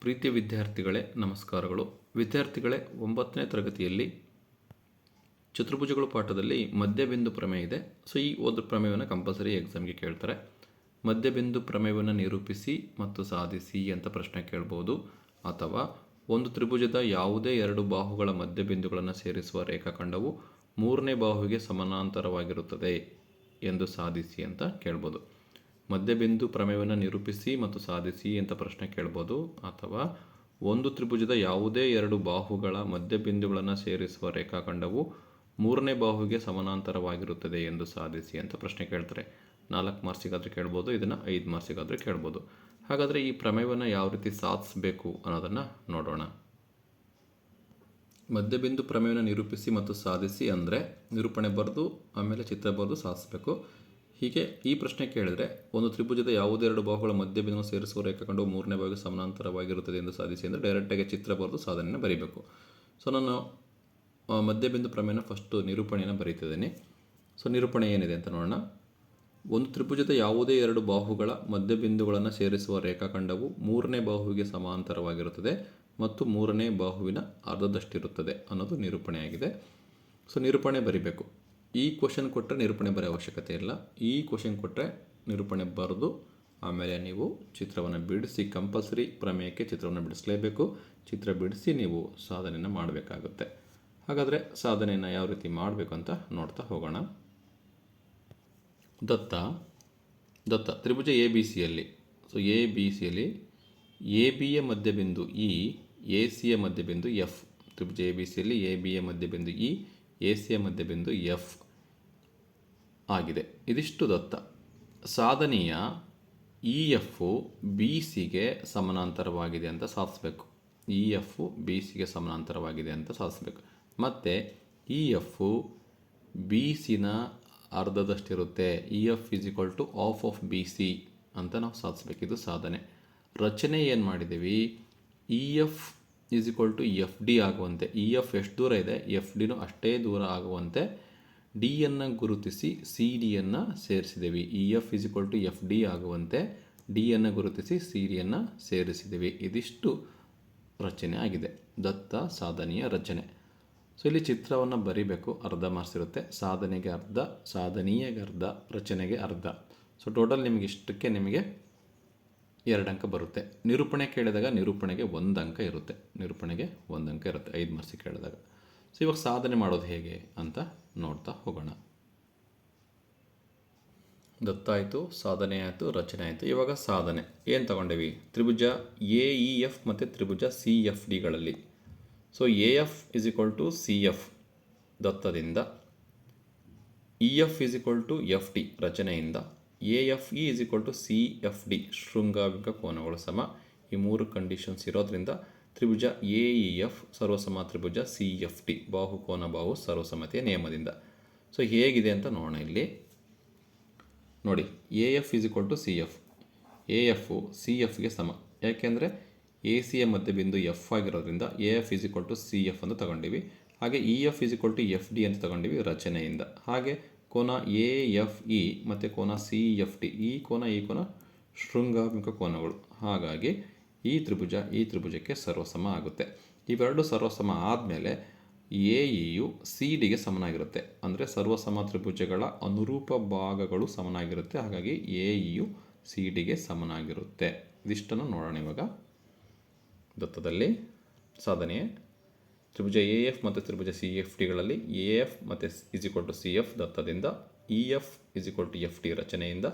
ಪ್ರೀತಿಯ ವಿದ್ಯಾರ್ಥಿಗಳೇ ನಮಸ್ಕಾರಗಳು. ವಿದ್ಯಾರ್ಥಿಗಳೇ, 9ನೇ ತರಗತಿಯಲ್ಲಿ ಚತುರ್ಭುಜಗಳು ಪಾಠದಲ್ಲಿ ಮಧ್ಯಬಿಂದು ಪ್ರಮೇಯ ಇದೆ. ಸೊ ಈ ಒಂದು ಪ್ರಮೇಯವನ್ನು ಕಂಪಲ್ಸರಿ ಎಕ್ಸಾಮ್ಗೆ ಕೇಳ್ತಾರೆ. ಮಧ್ಯಬಿಂದು ಪ್ರಮೇಯವನ್ನು ನಿರೂಪಿಸಿ ಮತ್ತು ಸಾಧಿಸಿ ಅಂತ ಪ್ರಶ್ನೆ ಕೇಳ್ಬೋದು. ಅಥವಾ ಒಂದು ತ್ರಿಭುಜದ ಯಾವುದೇ ಎರಡು ಬಾಹುಗಳ ಮಧ್ಯಬಿಂದುಗಳನ್ನು ಸೇರಿಸುವ ರೇಖಾಖಂಡವು ಮೂರನೇ ಬಾಹುವಿಗೆ ಸಮಾನಾಂತರವಾಗಿರುತ್ತದೆ ಎಂದು ಸಾಧಿಸಿ ಅಂತ ಕೇಳ್ಬೋದು. ಮಧ್ಯಬಿಂದು ಪ್ರಮೇಯವನ್ನು ನಿರೂಪಿಸಿ ಮತ್ತು ಸಾಧಿಸಿ ಅಂತ ಪ್ರಶ್ನೆ ಕೇಳ್ಬೋದು. ಅಥವಾ ಒಂದು ತ್ರಿಭುಜದ ಯಾವುದೇ ಎರಡು ಬಾಹುಗಳ ಮಧ್ಯಬಿಂದುಗಳನ್ನು ಸೇರಿಸುವ ರೇಖಾಖಂಡವು ಮೂರನೇ ಬಾಹುವಿಗೆ ಸಮಾನಾಂತರವಾಗಿರುತ್ತದೆ ಎಂದು ಸಾಧಿಸಿ ಅಂತ ಪ್ರಶ್ನೆ ಕೇಳ್ತಾರೆ. 4 ಮಾರ್ಕ್ಸಿಗಾದರೆ ಕೇಳ್ಬೋದು, ಇದನ್ನು 5 ಮಾರ್ಕ್ಸಿಗಾದರೆ ಕೇಳ್ಬೋದು. ಹಾಗಾದರೆ ಈ ಪ್ರಮೇಯವನ್ನು ಯಾವ ರೀತಿ ಸಾಧಿಸಬೇಕು ಅನ್ನೋದನ್ನು ನೋಡೋಣ. ಮಧ್ಯಬಿಂದು ಪ್ರಮೇಯವನ್ನು ನಿರೂಪಿಸಿ ಮತ್ತು ಸಾಧಿಸಿ ಅಂದರೆ ನಿರೂಪಣೆ ಬರೆದು ಆಮೇಲೆ ಚಿತ್ರ ಬರೆದು ಸಾಧಿಸಬೇಕು. ಹೀಗೆ ಈ ಪ್ರಶ್ನೆ ಕೇಳಿದರೆ ಒಂದು ತ್ರಿಭುಜದ ಯಾವುದೇ ಎರಡು ಬಾಹುಗಳ ಮಧ್ಯಬಿಂದು ಸೇರಿಸುವ ರೇಖಾಖಂಡವು ಮೂರನೇ ಬಾಹುವಿಗೆ ಸಮಾನಾಂತರವಾಗಿರುತ್ತದೆ ಎಂದು ಸಾಧಿಸಿ ಅಂದರೆ ಡೈರೆಕ್ಟಾಗಿ ಚಿತ್ರ ಬರೆದು ಸಾಧನೆಯನ್ನು ಬರೀಬೇಕು. ಸೊ ನಾನು ಮಧ್ಯಬಿಂದು ಪ್ರಮೇಯನ ಫಸ್ಟು ನಿರೂಪಣೆಯನ್ನು ಬರೀತಿದ್ದೀನಿ. ಸೊ ನಿರೂಪಣೆ ಏನಿದೆ ಅಂತ ನೋಡೋಣ. ಒಂದು ತ್ರಿಭುಜದ ಯಾವುದೇ ಎರಡು ಬಾಹುಗಳ ಮಧ್ಯಬಿಂದುಗಳನ್ನು ಸೇರಿಸುವ ರೇಖಾಖಂಡವು ಮೂರನೇ ಬಾಹುವಿಗೆ ಸಮಾಂತರವಾಗಿರುತ್ತದೆ ಮತ್ತು ಮೂರನೇ ಬಾಹುವಿನ ಅರ್ಧದಷ್ಟಿರುತ್ತದೆ ಅನ್ನೋದು ನಿರೂಪಣೆಯಾಗಿದೆ. ಸೊ ನಿರೂಪಣೆ ಬರೀಬೇಕು. ಈ ಕ್ವಶನ್ ಕೊಟ್ಟರೆ ನಿರೂಪಣೆ ಬರೆಯೋ ಅವಶ್ಯಕತೆ ಇಲ್ಲ. ಈ ಕ್ವಶನ್ ಕೊಟ್ಟರೆ ನಿರೂಪಣೆ ಬರೆದು ಆಮೇಲೆ ನೀವು ಚಿತ್ರವನ್ನು ಬಿಡಿಸಿ, ಕಂಪಲ್ಸರಿ ಪ್ರಮೇಯಕ್ಕೆ ಚಿತ್ರವನ್ನು ಬಿಡಿಸಲೇಬೇಕು. ಚಿತ್ರ ಬಿಡಿಸಿ ನೀವು ಸಾಧನೆಯನ್ನು ಮಾಡಬೇಕಾಗುತ್ತೆ. ಹಾಗಾದರೆ ಸಾಧನೆಯನ್ನು ಯಾವ ರೀತಿ ಮಾಡಬೇಕು ಅಂತ ನೋಡ್ತಾ ಹೋಗೋಣ. ದತ್ತ ತ್ರಿಭುಜ ಎ ಬಿ ಸಿಯಲ್ಲಿ, ಸೊ ಎ ಬಿ ಸಿಯಲ್ಲಿ ಎ ಬಿಯ ಮಧ್ಯಬಿಂದು ಇ, ಎ ಸಿಯ ಮಧ್ಯಬಿಂದು ಎಫ್. ತ್ರಿಭುಜ ಎ ಬಿ ಸಿಯಲ್ಲಿ ಎ ಬಿಯ ಮಧ್ಯಬಿಂದು ಇ, ಎ ಸಿಯ ಮಧ್ಯಬಿಂದು ಎಫ್ ಆಗಿದೆ. ಇದಿಷ್ಟು ದತ್ತ. ಸಾಧನೆಯ ಇ ಎಫ್ ಬಿ ಸಿಗೆ ಸಮಾನಾಂತರವಾಗಿದೆ ಅಂತ ಸಾಧಿಸಬೇಕು. ಇ ಎಫ್ ಬಿ ಸಿಗೆ ಸಮಾನಾಂತರವಾಗಿದೆ ಅಂತ ಸಾಧಿಸಬೇಕು. ಮತ್ತು ಇ ಎಫ್ ಬಿ ಸಿನ ಅರ್ಧದಷ್ಟಿರುತ್ತೆ. E F is equal to half of B C ಅಂತ ನಾವು ಸಾಧಿಸ್ಬೇಕು. ಇದು ಸಾಧನೆ. ರಚನೆ ಏನು ಮಾಡಿದ್ದೀವಿ, E F is equal to F D ಆಗುವಂತೆ, ಇ ಎಫ್ ಎಷ್ಟು ದೂರ ಇದೆ ಎಫ್ ಡಿನೂ ಅಷ್ಟೇ ದೂರ ಆಗುವಂತೆ ಡಿಯನ್ನು ಗುರುತಿಸಿ ಸಿ ಡಿಯನ್ನು ಸೇರಿಸಿದ್ದೀವಿ. E F is equal to F D ಆಗುವಂತೆ ಡಿಯನ್ನು ಗುರುತಿಸಿ ಸಿ ಡಿಯನ್ನು ಸೇರಿಸಿದ್ದೀವಿ. ಇದಿಷ್ಟು ರಚನೆ ಆಗಿದೆ, ದತ್ತ ಸಾಧನೆಯ ರಚನೆ. ಸೊ ಇಲ್ಲಿ ಚಿತ್ರವನ್ನು ಬರೀಬೇಕು. ಅರ್ಧ ಮಾರ್ಕ್ಸ್ ಇರುತ್ತೆ. ಸಾಧನೆಗೆ ಅರ್ಧ, ಸಾಧನೀಯಗೆ ಅರ್ಧ, ರಚನೆಗೆ ಅರ್ಧ. ಸೊ ಟೋಟಲ್ ನಿಮಗೆ ಇಷ್ಟಕ್ಕೆ ನಿಮಗೆ 2 ಅಂಕ ಬರುತ್ತೆ. ನಿರೂಪಣೆ ಕೇಳಿದಾಗ ನಿರೂಪಣೆಗೆ 1 ಅಂಕ ಇರುತ್ತೆ. ನಿರೂಪಣೆಗೆ 1 ಅಂಕ ಇರುತ್ತೆ 5 ಮಾರ್ಕ್ಸಿಗೆ ಕೇಳಿದಾಗ. ಸೊ ಇವಾಗ ಸಾಧನೆ ಮಾಡೋದು ಹೇಗೆ ಅಂತ ನೋಡ್ತಾ ಹೋಗೋಣ. ದತ್ತ ಆಯಿತು, ಸಾಧನೆ ಆಯಿತು, ರಚನೆ ಆಯಿತು. ಇವಾಗ ಸಾಧನೆ ಏನು ತಗೊಂಡೇವಿ, ತ್ರಿಭುಜ ಎ ಇ ಎಫ್ ಮತ್ತು ತ್ರಿಭುಜ ಸಿ ಎಫ್ ಡಿಗಳಲ್ಲಿ. So A F is equal to C F ದತ್ತದಿಂದ, E F is equal to F D ರಚನೆಯಿಂದ, A F E is equal to C F D ಶೃಂಗಾಂಕ ಕೋನಗಳು ಸಮ. ಈ 3 ಕಂಡೀಷನ್ಸ್ ಇರೋದ್ರಿಂದ ತ್ರಿಭುಜ ಎ ಇ ಎಫ್ ಸರ್ವಸಮ ತ್ರಿಭುಜ ಸಿ ಎಫ್ ಡಿ ಬಾಹು ಕೋನ ಬಾಹು ಸರ್ವಸಮತೆಯ ನಿಯಮದಿಂದ. ಸೊ ಹೇಗಿದೆ ಅಂತ ನೋಡೋಣ. ಇಲ್ಲಿ ನೋಡಿ, A F is equal to C F. A F C ಎಫ್ಗೆ ಸಮ. ಯಾಕೆಂದರೆ ಎ ಸಿಯ ಮಧ್ಯಬಿಂದು ಎಫ್ ಆಗಿರೋದ್ರಿಂದ A F is equal to C F ಅಂತ ತಗೊಂಡಿವಿ. ಹಾಗೆ E F is equal to F D ಅಂತ ತಗೊಂಡಿವಿ ರಚನೆಯಿಂದ. ಹಾಗೆ ಕೋನ ಎ ಎಫ್ ಇ ಮತ್ತು ಕೋನ ಸಿ ಎಫ್ ಡಿ, ಈ ಕೋನ ಶೃಂಗಾತ್ಮಕ ಕೋನಗಳು. ಹಾಗಾಗಿ ಈ ತ್ರಿಭುಜಕ್ಕೆ ಸರ್ವಸಮ ಆಗುತ್ತೆ. ಇವೆರಡು ಸರ್ವಸಮ ಆದಮೇಲೆ ಎ ಇಯು ಸಿ ಡಿಗೆ ಸಮನಾಗಿರುತ್ತೆ. ಅಂದರೆ ಸರ್ವಸಮ ತ್ರಿಭುಜಗಳ ಅನುರೂಪ ಭಾಗಗಳು ಸಮನಾಗಿರುತ್ತೆ. ಹಾಗಾಗಿ ಎ ಇಯು ಸಿ ಡಿಗೆ ಸಮನಾಗಿರುತ್ತೆ. ಇದಿಷ್ಟನ್ನು ನೋಡೋಣ ಇವಾಗ. ದತ್ತದಲ್ಲಿ ಸಾಧನೆಯ ತ್ರಿಭುಜ ಎ ಎಫ್ ಮತ್ತು ತ್ರಿಭುಜ ಸಿ ಎಫ್ ಡಿಗಳಲ್ಲಿ ಎ ಎಫ್ ಮತ್ತು is equal to C F ದತ್ತದಿಂದ, E F is equal to F D ರಚನೆಯಿಂದ,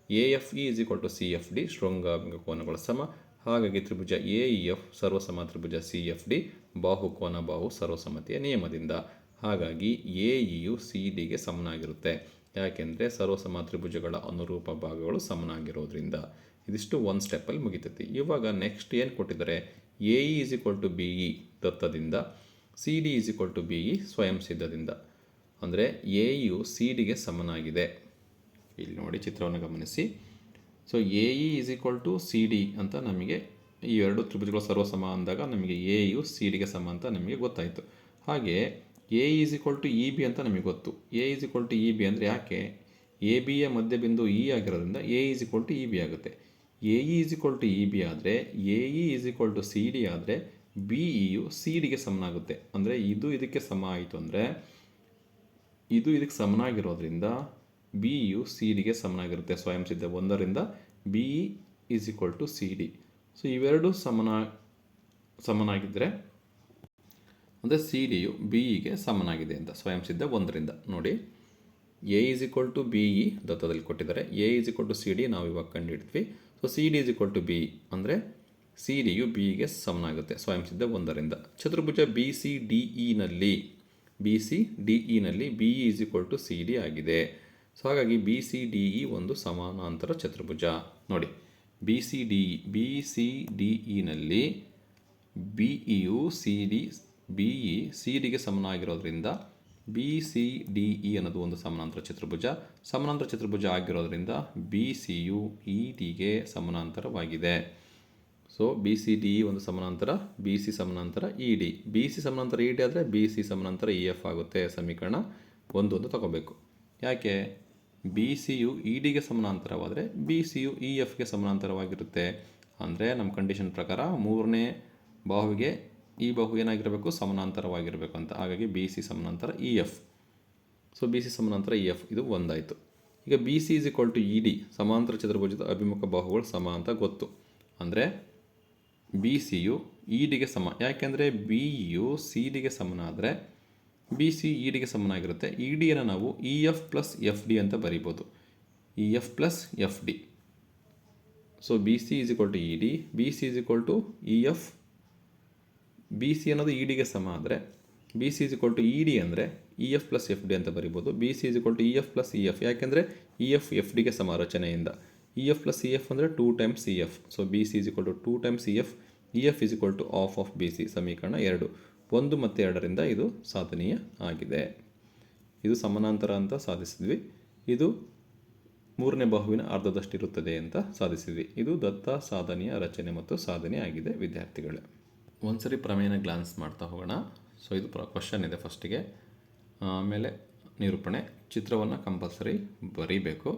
A F E is equal to C F D ಶೃಂಗಾಂಕ ಕೋನಗಳ ಸಮ. ಹಾಗಾಗಿ ತ್ರಿಭುಜ ಎ ಇ ಎಫ್ ಸರ್ವಸಮ ತ್ರಿಭುಜ ಸಿ ಎಫ್ ಡಿ ಬಾಹು ಕೋನ ಬಾಹು ಸರ್ವಸಮತೆಯ ನಿಯಮದಿಂದ. ಹಾಗಾಗಿ ಎ ಇಯು ಸಿ ಡಿಗೆ ಸಮನಾಗಿರುತ್ತೆ. ಯಾಕೆಂದರೆ ಸರ್ವಸಮ ತ್ರಿಭುಜಗಳ ಅನುರೂಪ ಭಾಗಗಳು ಸಮನಾಗಿರೋದ್ರಿಂದ. ಇದಿಷ್ಟು 1 ಸ್ಟೆಪ್ಪಲ್ಲಿ ಮುಗಿತೈತಿ. ಇವಾಗ ನೆಕ್ಸ್ಟ್ ಏನು ಕೊಟ್ಟಿದ್ದಾರೆ, A E is equal to B E ದತ್ತದಿಂದ, C D is equal to B E ಸ್ವಯಂ ಸಿದ್ಧದಿಂದ. ಅಂದರೆ ಎ ಯು ಸಿ ಡಿಗೆ ಸಮನಾಗಿದೆ. ಇಲ್ಲಿ ನೋಡಿ, ಚಿತ್ರವನ್ನು ಗಮನಿಸಿ. So A E is equal to C D ಅಂತ ನಮಗೆ ಈ ಎರಡು ತ್ರಿಭುಜಗಳು ಸರ್ವಸಮ ಅಂದಾಗ ನಮಗೆ ಎ ಯು ಸಿ ಡಿಗೆ ಸಮ ಅಂತ ನಮಗೆ ಗೊತ್ತಾಯಿತು. ಹಾಗೆ A is equal to E B ಅಂತ ನಮಗೆ ಗೊತ್ತು. A is equal to E B ಅಂದರೆ ಯಾಕೆ, ಎ ಬಿಯ ಮಧ್ಯಬಿಂದು ಇ ಆಗಿರೋದ್ರಿಂದ A is equal to E B ಆಗುತ್ತೆ. A E is equal to E B ಆದರೆ A E is equal to C D ಆದರೆ ಬಿ ಇಯು ಸಿ ಡಿಗೆ ಸಮನಾಗುತ್ತೆ. ಅಂದರೆ ಇದು ಇದಕ್ಕೆ ಸಮ ಆಯಿತು ಅಂದರೆ ಇದು ಇದಕ್ಕೆ ಸಮನಾಗಿರೋದ್ರಿಂದ ಬಿ ಯು ಸಿ ಡಿಗೆ ಸಮನಾಗಿರುತ್ತೆ. ಸ್ವಯಂ ಸಿದ್ಧ 1ರಿಂದ B E is equal to C D. So ಇವೆರಡು ಸಮನಾಗಿದ್ದರೆ ಅಂದರೆ ಸಿ ಡಿಯು ಬಿ ಇಗೆ ಸಮನಾಗಿದೆ ಅಂತ ಸ್ವಯಂ ಸಿದ್ಧ 1ರಿಂದ. ನೋಡಿ, A is equal to B E ದತ್ತದಲ್ಲಿ ಕೊಟ್ಟಿದ್ದಾರೆ. A is equal to C D ನಾವು ಇವಾಗ ಕಂಡುಹಿಡಿದ್ವಿ. So C D is equal to B ಅಂದರೆ ಸಿ ಡಿಯು ಬಿ ಇಗೆ ಸಮನಾಗುತ್ತೆ ಸ್ವಯಂ ಸಿದ್ಧ 1ರಿಂದ. ಚತುರ್ಭುಜ ಬಿ ಸಿ ಡಿ ಇನಲ್ಲಿ B E is equal to C D ಆಗಿದೆ. ಸೊ ಹಾಗಾಗಿ ಬಿ ಸಿ ಡಿ ಇ ಒಂದು ಸಮಾನಾಂತರ ಚತುರ್ಭುಜ. ನೋಡಿ, ಬಿ ಸಿ ಡಿ ಇನಲ್ಲಿ ಬಿ ಇಯು ಬಿ ಇ ಸಿ ಡಿಗೆ ಸಮನಾಗಿರೋದ್ರಿಂದ ಬಿ ಸಿ ಡಿ ಇ ಅನ್ನೋದು ಒಂದು ಸಮಾನಾಂತರ ಚತುರ್ಭುಜ ಆಗಿರೋದ್ರಿಂದ ಬಿ ಸಿ ಯು ಇ ಡಿಗೆ ಸಮಾನಾಂತರವಾಗಿದೆ. So B C D E ಒಂದು ಸಮಾನಾಂತರ, ಬಿ ಸಿ ಸಮಾನಾಂತರ ಇ ಡಿ. ಬಿ ಸಿ ಸಮಾನಾಂತರ ಇ ಡಿ ಆದರೆ ಬಿ ಸಿ ಸಮಾನಾಂತರ ಇ ಎಫ್ ಆಗುತ್ತೆ. ಸಮೀಕರಣ 1 ತಗೋಬೇಕು. ಯಾಕೆ? ಬಿ ಸಿ ಯು ಇ ಡಿಗೆ ಸಮಾನಾಂತರವಾದರೆ ಬಿ ಸಿ ಯು ಇ ಎಫ್ಗೆ ಸಮಾನಾಂತರವಾಗಿರುತ್ತೆ. ಅಂದರೆ ನಮ್ಮ ಕಂಡೀಷನ್ ಪ್ರಕಾರ 3ನೇ ಬಾಹುವಿಗೆ ಈ ಬಾಹು ಏನಾಗಿರಬೇಕು? ಸಮಾನಾಂತರವಾಗಿರಬೇಕು ಅಂತ. ಹಾಗಾಗಿ ಬಿ ಸಿ ಸಮಾನಾಂತರ E F. So B C ಸಮಾನಾಂತರ ಇ ಎಫ್, ಇದು ಒಂದಾಯಿತು. ಈಗ B C is equal to E D, ಸಮಾಂತರ ಚತುರ್ಭುಜದ ಅಭಿಮುಖ ಬಾಹುಗಳು ಸಮ ಅಂತ ಗೊತ್ತು. ಅಂದರೆ ಬಿ ಸಿ ಯು ಇ ಡಿಗೆ ಸಮ. ಯಾಕೆಂದರೆ ಬಿ ಯು ಸಿ ಡಿಗೆ ಸಮನಾದರೆ ಬಿ ಸಿ ಇ ಡಿಗೆ ಸಮನಾಗಿರುತ್ತೆ. ಇ ಡಿಯನ್ನು ನಾವು E F plus F D ಅಂತ ಬರೀಬೋದು. E F plus F D. So B C is equal to E D, B C is equal to E F. B C ಅನ್ನೋದು E ಡಿಗೆ ಸಮ ಆದರೆ B C is equal to E D ಅಂದರೆ E F plus F D ಅಂತ ಬರಿಬೋದು. B C is equal to E F plus E F. ಯಾಕೆಂದರೆ E F F ಡಿಗೆ ಸಮ ರಚನೆಯಿಂದ. E F plus E F ಅಂದರೆ 2 times E F. So B C is equal to 2 times E F. E F is equal to half of B C. ಸಮೀಕರಣ 2. 1 ಮತ್ತು 2ರಿಂದ ಇದು ಸಾಧನೀಯ ಆಗಿದೆ. ಇದು ಸಮಾನಾಂತರ ಅಂತ ಸಾಧಿಸಿದ್ವಿ. ಇದು 3ನೇ ಬಾಹುವಿನ ಅರ್ಧದಷ್ಟಿರುತ್ತದೆ ಅಂತ ಸಾಧಿಸಿದ್ವಿ. ಇದು ದತ್ತ ಸಾಧನೆಯ ರಚನೆ ಮತ್ತು ಸಾಧನೆ ಆಗಿದೆ ವಿದ್ಯಾರ್ಥಿಗಳೇ. ಒಂದ್ಸರಿ ಪ್ರಮೇಯನ ಗ್ಲಾನ್ಸ್ ಮಾಡ್ತಾ ಹೋಗೋಣ. ಸೊ ಇದು ಕ್ವಶನ್ ಇದೆ ಫಸ್ಟಿಗೆ, ಆಮೇಲೆ ನಿರೂಪಣೆ. ಚಿತ್ರವನ್ನು ಕಂಪಲ್ಸರಿ ಬರೀಬೇಕು.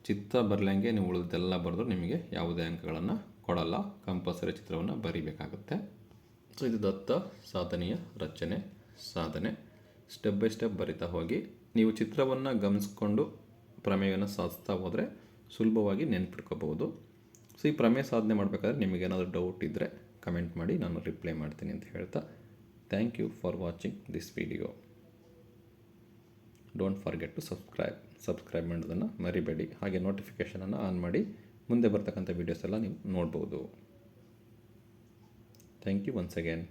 ಚಿತ್ರ ಬರಲಂಗೆ ನೀವು ಉಳಿದೆಲ್ಲ ಬರೆದು ನಿಮಗೆ ಯಾವುದೇ ಅಂಕಗಳನ್ನು ಕೊಡಲ್ಲ. ಕಂಪಲ್ಸರಿ ಚಿತ್ರವನ್ನು ಬರೀಬೇಕಾಗುತ್ತೆ. ಸೊ ಇದು ದತ್ತ ಸಾಧನೆಯ ರಚನೆ ಸಾಧನೆ. ಸ್ಟೆಪ್ ಬೈ ಸ್ಟೆಪ್ ಬರಿತಾ ಹೋಗಿ ನೀವು ಚಿತ್ರವನ್ನು ಗಮನಿಸ್ಕೊಂಡು ಪ್ರಮೇಯವನ್ನು ಸಾಧಿಸ್ತಾ ಹೋದರೆ ಸುಲಭವಾಗಿ ನೆನ್ಪಿಟ್ಕೋಬಹುದು. ಸೊ ಈ ಪ್ರಮೇಯ ಸಾಧನೆ ಮಾಡಬೇಕಾದ್ರೆ ನಿಮಗೇನಾದರೂ ಡೌಟ್ ಇದ್ದರೆ ಕಮೆಂಟ್ ಮಾಡಿ, ನಾನು ರಿಪ್ಲೈ ಮಾಡ್ತೀನಿ ಅಂತ ಹೇಳ್ತಾ, thank you for watching this video. Don't forget to subscribe ಮಾಡೋದನ್ನು ಮರಿಬೇಡಿ. ಹಾಗೆ ನೋಟಿಫಿಕೇಷನನ್ನು ಆನ್ ಮಾಡಿ ಮುಂದೆ ಬರ್ತಕ್ಕಂಥ ವೀಡಿಯೋಸ್ ಎಲ್ಲ ನೀವು ನೋಡ್ಬೋದು. Thank you once again.